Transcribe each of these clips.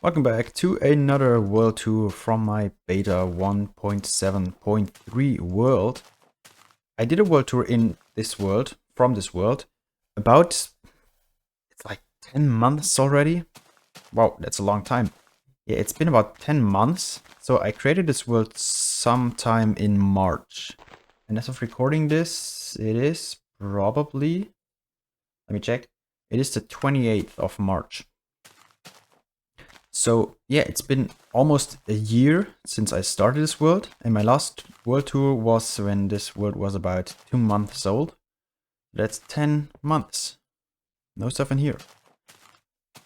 Welcome back to another world tour from my beta 1.7.3 world. I did a world tour in this world, from this world, about, it's like 10 months already. Wow, that's a long time. Yeah, it's been about 10 months. So I created this world sometime in March. And as of recording this, it is probably, let me check, it is the 28th of March. So yeah, it's been almost a year since I started this world, and my last world tour was when this world was about 2 months old. That's 10 months. No stuff in here.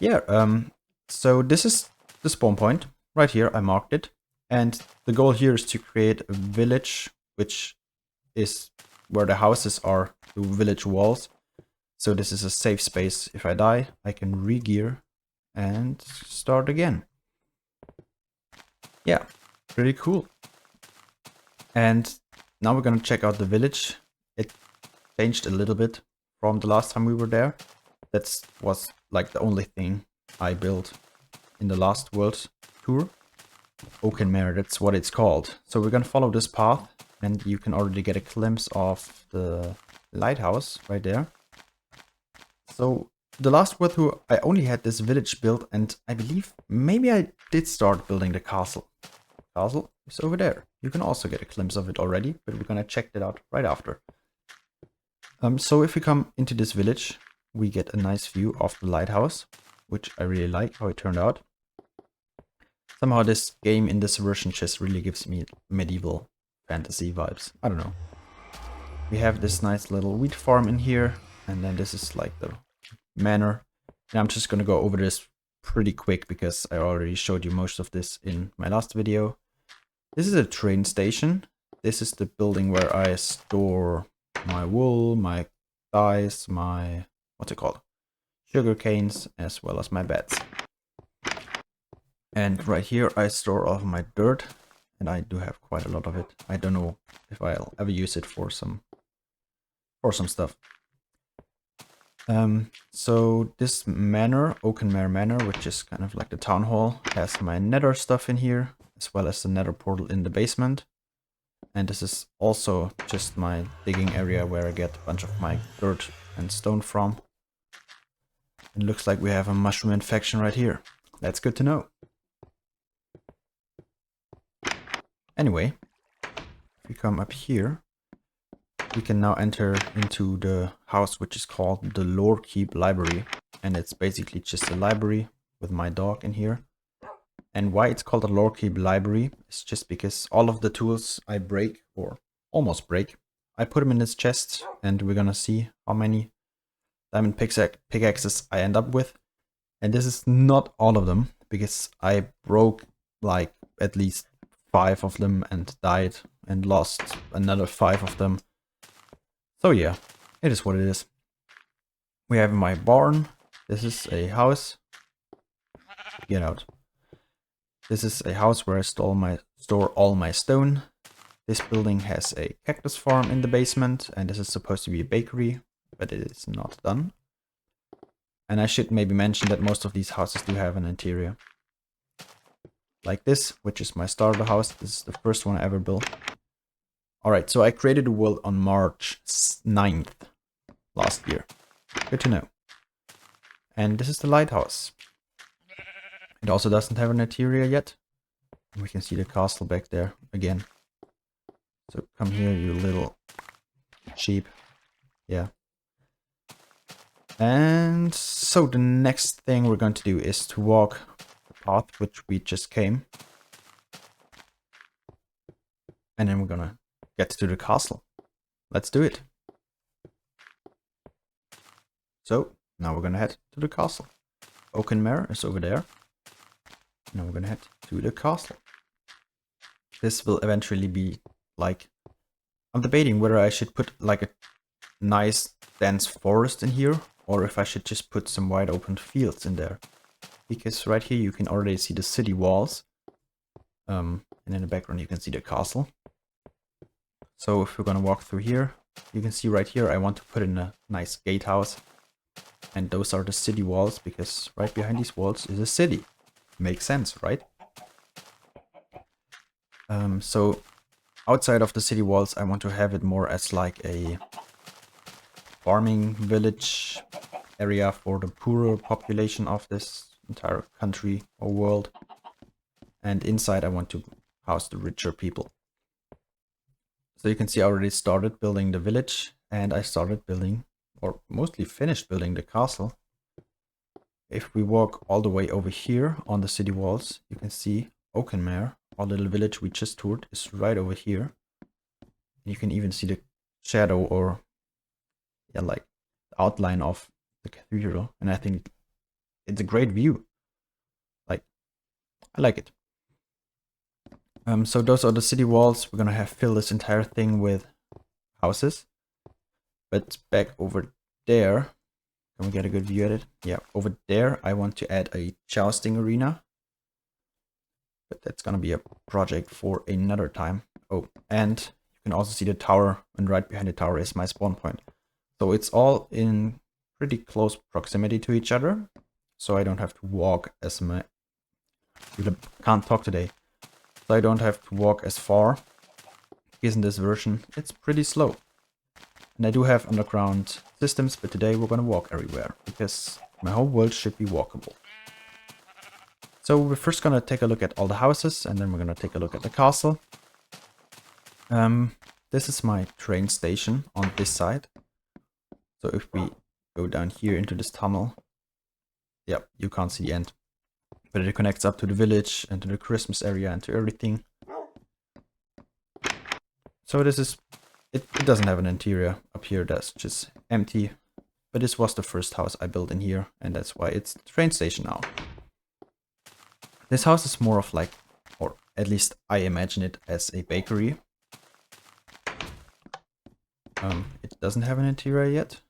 Yeah, so this is the spawn point. Right here, I marked it. And the goal here is to create a village, which is where the houses are, the village walls. So this is a safe space. If I die, I can re-gear and start again. Yeah, pretty cool. And now we're gonna check out the village. It changed a little bit from the last time we were there. That was like the only thing I built in the last world tour. Oaken Mare, that's what it's called. So we're gonna follow this path, and you can already get a glimpse of the lighthouse right there. So the last world tour, I only had this village built, and I believe maybe I did start building the castle. Castle is over there. You can also get a glimpse of it already, but we're gonna check that out right after. So if we come into this village, we get a nice view of the lighthouse, which I really like how it turned out. Somehow this game in this version just really gives me medieval fantasy vibes. I don't know. We have this nice little wheat farm in here, and then this is like the manor. And I'm just gonna go over this pretty quick because I already showed you most of this in my last video. This is a train station. This is the building where I store my wool, my dyes, my, what's it called? Sugar canes, as well as my beds. And right here I store all of my dirt, and I do have quite a lot of it. I don't know if I'll ever use it for some stuff. So this manor, Oaken Mare Manor, which is kind of like the town hall, has my nether stuff in here, as well as the nether portal in the basement. And this is also just my digging area where I get a bunch of my dirt and stone from. It looks like we have a mushroom infection right here. That's good to know. Anyway, if we come up here, we can now enter into the house, which is called the Lore Keep Library. And it's basically just a library with my dog in here. And why it's called a Lore Keep Library is just because all of the tools I break, or almost break, I put them in this chest, and we're gonna see how many diamond pickaxes I end up with. And this is not all of them, because I broke like at least 5 of them and died and lost another 5 of them. So yeah, it is what it is. We have my barn. This is a house. Get out. This is a house where I store all my stone. This building has a cactus farm in the basement, and this is supposed to be a bakery, but it is not done. And I should maybe mention that most of these houses do have an interior. Like this, which is my starter house. This is the first one I ever built. Alright, so I created a world on March 9th last year. Good to know. And this is the lighthouse. It also doesn't have an interior yet. We can see the castle back there again. So come here, you little sheep. Yeah. And so the next thing we're going to do is to walk the path which we just came. And then we're gonna get to the castle. Let's do it. So now we're gonna head to the castle. Oaken Mare is over there. Now we're gonna head to the castle. This will eventually be like, I'm debating whether I should put like a nice dense forest in here, or if I should just put some wide open fields in there. Because right here you can already see the city walls. And in the background you can see the castle. So if we're gonna walk through here, you can see right here I want to put in a nice gatehouse. And those are the city walls, because right behind these walls is a city. Makes sense, right? So outside of the city walls, I want to have it more as like a farming village area for the poorer population of this entire country or world. And inside I want to house the richer people. So you can see I already started building the village, and I started building, or mostly finished building, the castle. If we walk all the way over here on the city walls, you can see Oakenmere, our little village we just toured, is right over here. You can even see the shadow, or yeah, like the outline of the cathedral, and I think it's a great view. Like, I like it. So those are the city walls. We're gonna fill this entire thing with houses. But back over there, can we get a good view at it? Yeah, over there I want to add a jousting arena. But that's gonna be a project for another time. Oh, and you can also see the tower, and right behind the tower is my spawn point. So it's all in pretty close proximity to each other. So I don't have to walk as much. Can't talk today. So I don't have to walk as far. Because in this version, it's pretty slow. And I do have underground systems, but today we're gonna walk everywhere, because my whole world should be walkable. So we're first gonna take a look at all the houses, and then we're gonna take a look at the castle. This is my train station on this side. So if we go down here into this tunnel, yep, you can't see the end. But it connects up to the village and to the Christmas area and to everything. So this is, it doesn't have an interior up here, that's just empty. But this was the first house I built in here, and that's why it's the train station now. This house is more of like, or at least I imagine it as a bakery. It doesn't have an interior yet.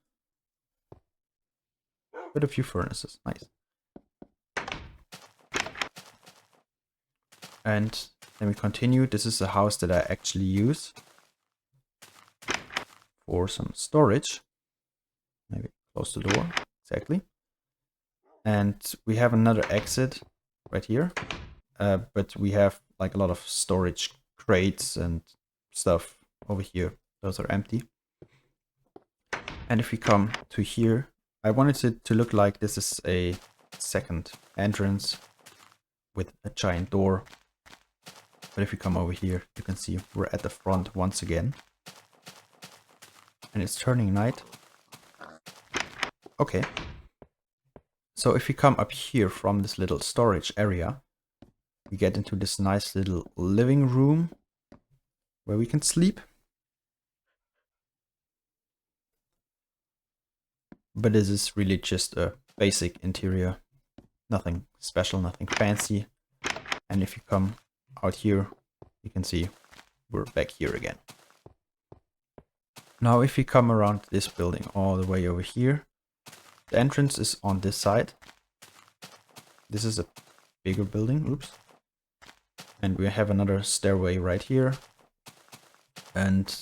But a few furnaces, nice. And then we continue. This is a house that I actually use for some storage. Maybe close the door, exactly. And we have another exit right here. But we have like a lot of storage crates and stuff over here. Those are empty. And if we come to here, I wanted it to look like this is a second entrance with a giant door. But if we come over here, you can see we're at the front once again. And it's turning night. Okay. So if we come up here from this little storage area, we get into this nice little living room where we can sleep. But this is really just a basic interior. Nothing special, nothing fancy. And if you come out here, you can see we're back here again. Now if we come around this building all the way over here, the entrance is on this side. This is a bigger building, oops. And we have another stairway right here. And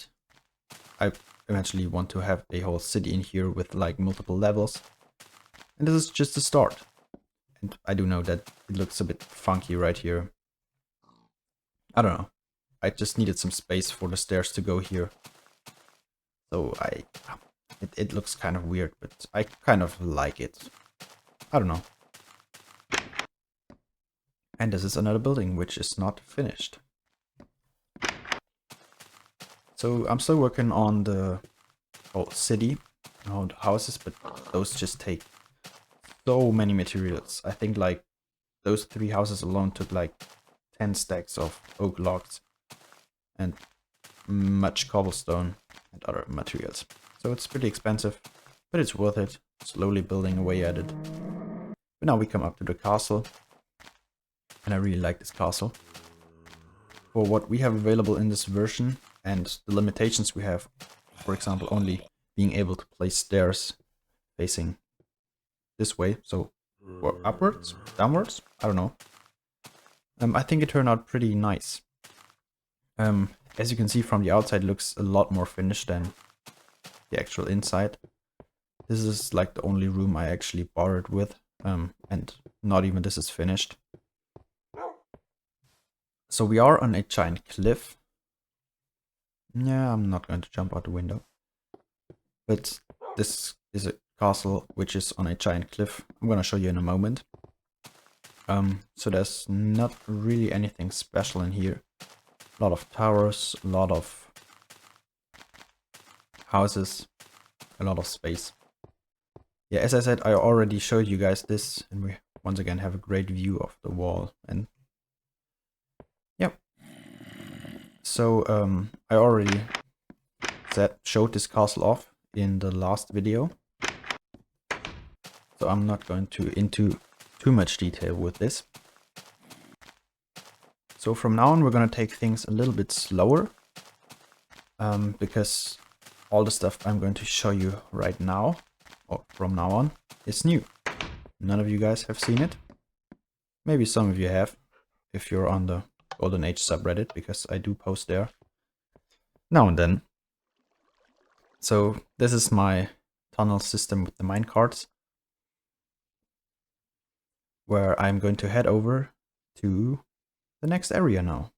I eventually want to have a whole city in here with like multiple levels. And this is just the start. And I do know that it looks a bit funky right here. I don't know. I just needed some space for the stairs to go here. So it looks kind of weird, but I kind of like it. I don't know. And this is another building which is not finished. So I'm still working on the whole city, all the houses, but those just take so many materials. I think like those 3 houses alone took like 10 stacks of oak logs and much cobblestone and other materials. So it's pretty expensive, but it's worth it. Slowly building away at it. But now we come up to the castle. And I really like this castle. For what we have available in this version and the limitations we have, for example, only being able to place stairs facing this way, so upwards, downwards, I don't know. I think it turned out pretty nice. As you can see from the outside, it looks a lot more finished than the actual inside. This is like the only room I actually borrowed with, and not even this is finished. So we are on a giant cliff. Yeah, I'm not going to jump out the window. But this is a castle which is on a giant cliff. I'm gonna show you in a moment. So there's not really anything special in here. A lot of towers, a lot of houses, a lot of space. Yeah, as I said, I already showed you guys this, and we once again have a great view of the wall. And yeah, so I already showed this castle off in the last video, so I'm not going into too much detail with this. So from now on, we're gonna take things a little bit slower, because all the stuff I'm going to show you right now, or from now on, is new. None of you guys have seen it. Maybe some of you have, if you're on the Golden Age subreddit, because I do post there now and then. So this is my tunnel system with the minecarts, where I'm going to head over to the next area now.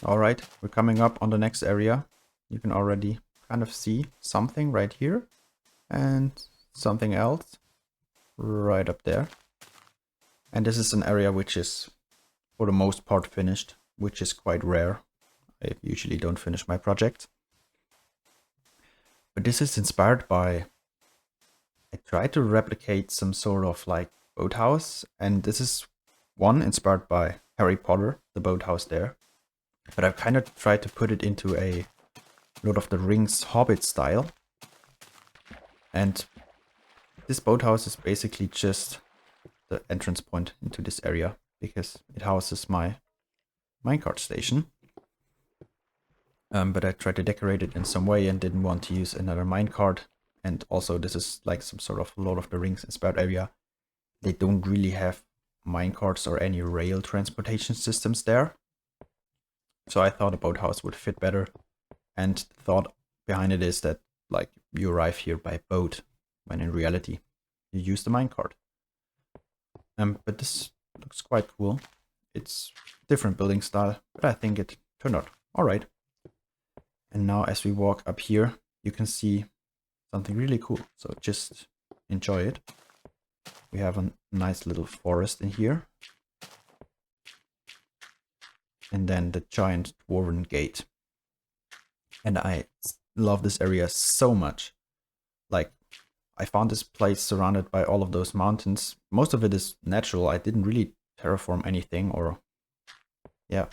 Alright, we're coming up on the next area. You can already kind of see something right here, and something else right up there. And this is an area which is, for the most part, finished, which is quite rare. I usually don't finish my projects. But this is inspired by... I tried to replicate some sort of like boathouse, and this is one inspired by Harry Potter, the boathouse there. But I've kind of tried to put it into a Lord of the Rings Hobbit style. And this boathouse is basically just the entrance point into this area, because it houses my minecart station. But I tried to decorate it in some way and didn't want to use another minecart. And also this is like some sort of Lord of the Rings inspired area. They don't really have minecarts or any rail transportation systems there. So I thought a boathouse would fit better. And the thought behind it is that like you arrive here by boat, when in reality you use the minecart. But this looks quite cool. It's different building style, but I think it turned out alright. And now as we walk up here, you can see something really cool. So just enjoy it. We have a nice little forest in here. And then the giant dwarven gate. And I love this area so much. Like, I found this place surrounded by all of those mountains. Most of it is natural. I didn't really terraform anything, or... yeah.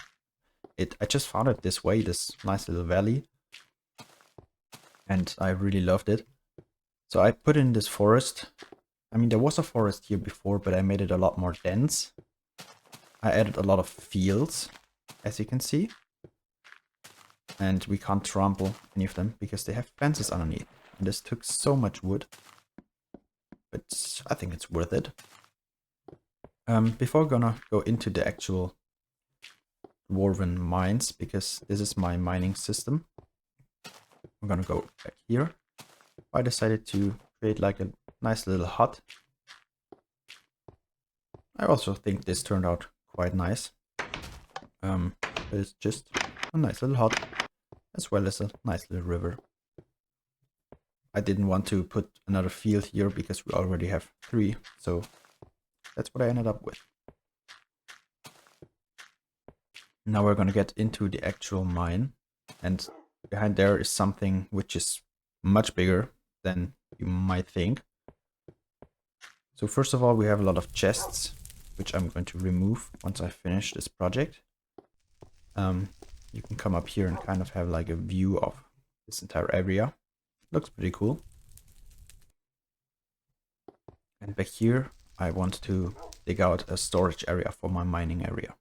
I just found it this way, this nice little valley. And I really loved it. So I put in this forest. I mean, there was a forest here before, but I made it a lot more dense. I added a lot of fields, as you can see. And we can't trample any of them because they have fences underneath. And this took so much wood. But I think it's worth it. Before we're gonna go into the actual dwarven mines, because this is my mining system, I'm gonna go back here. I decided to create like a nice little hut. I also think this turned out quite nice. But it's just a nice little hut, as well as a nice little river. I didn't want to put another field here because we already have 3, so that's what I ended up with. Now we're gonna get into the actual mine, and behind there is something which is much bigger than you might think. So first of all, we have a lot of chests, which I'm going to remove once I finish this project. You can come up here and kind of have like a view of this entire area. Looks pretty cool. And back here, I want to dig out a storage area for my mining area.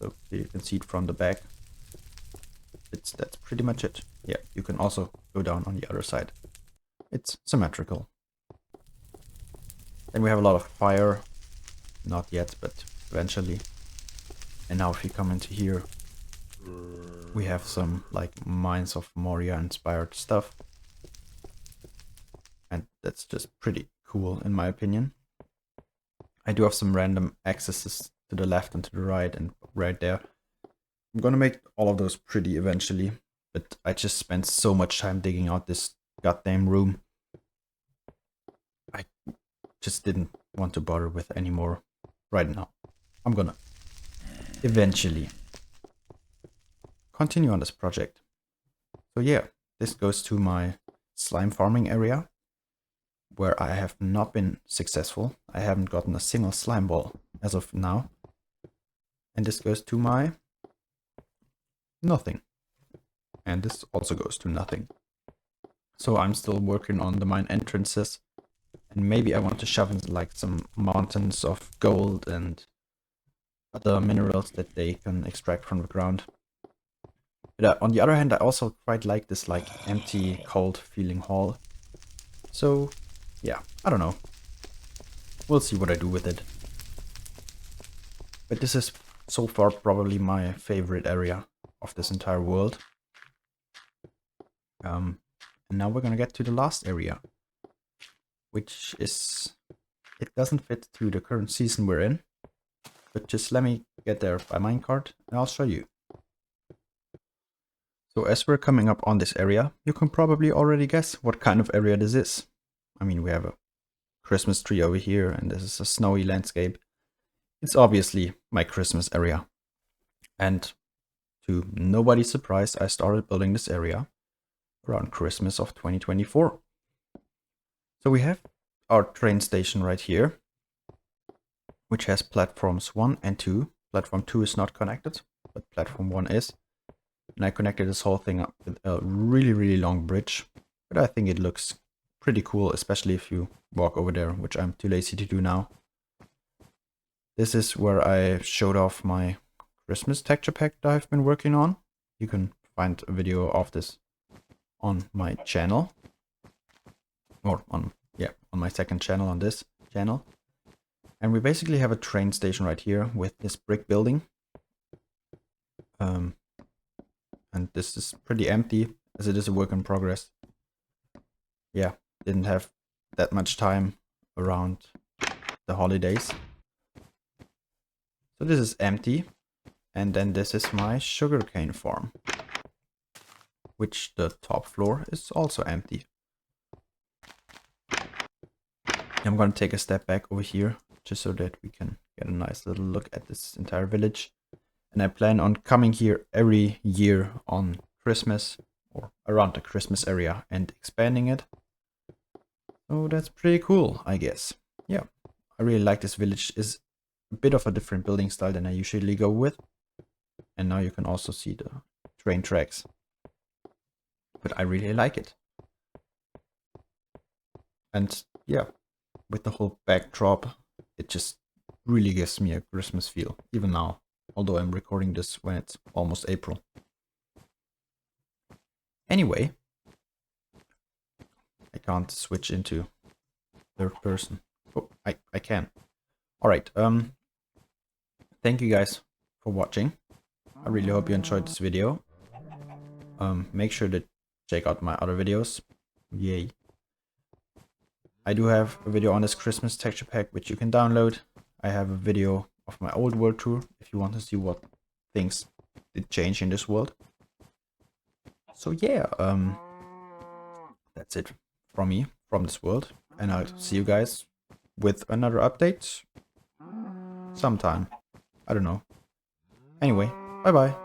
So here you can see it from the back. That's pretty much it. Yeah, you can also go down on the other side. It's symmetrical. Then we have a lot of fire. Not yet, but eventually. And now if you come into here, we have some like Mines of Moria inspired stuff. And that's just pretty cool in my opinion. I do have some random accesses to the left and to the right and right there. I'm gonna make all of those pretty eventually, but I just spent so much time digging out this goddamn room. I just didn't want to bother with anymore right now. I'm gonna eventually continue on this project. So yeah, this goes to my slime farming area, where I have not been successful. I haven't gotten a single slime ball as of now. And this goes to my nothing. And this also goes to nothing. So I'm still working on the mine entrances. And maybe I want to shove in like some mountains of gold and other minerals that they can extract from the ground. But on the other hand, I also quite like this like empty, cold feeling hall. So yeah, I don't know. We'll see what I do with it. But this is so far probably my favorite area of this entire world. And now we're gonna get to the last area, which is, it doesn't fit to the current season we're in, but just let me get there by minecart and I'll show you. So as we're coming up on this area, you can probably already guess what kind of area this is. I mean, we have a Christmas tree over here and this is a snowy landscape. It's obviously my Christmas area. And to nobody's surprise, I started building this area around Christmas of 2024. So we have our train station right here, which has platforms 1 and 2. Platform 2 is not connected, but platform 1 is. And I connected this whole thing up with a really long bridge. But I think it looks pretty cool, especially if you walk over there, which I'm too lazy to do now. This is where I showed off my Christmas texture pack that I've been working on. You can find a video of this on my channel. Or on my second channel, on this channel. And we basically have a train station right here with this brick building. And this is pretty empty, as it is a work in progress. Yeah, didn't have that much time around the holidays. So this is empty. And then this is my sugarcane farm, which the top floor is also empty. I'm gonna take a step back over here, just so that we can get a nice little look at this entire village. And I plan on coming here every year on Christmas, or around the Christmas area, and expanding it. So that's pretty cool, I guess. Yeah, I really like this village. It's a bit of a different building style than I usually go with. And now you can also see the train tracks. But I really like it. And yeah, with the whole backdrop, it just really gives me a Christmas feel, even now. Although I'm recording this when it's almost April. Anyway, I can't switch into third person. Oh, I can. Alright, thank you guys for watching. I really hope you enjoyed this video. Make sure to check out my other videos. Yay. I do have a video on this Christmas texture pack, which you can download. I have a video of my old world tour, if you want to see what things did change in this world. So yeah, that's it from me, from this world. And I'll see you guys with another update sometime. I don't know. Anyway, bye bye.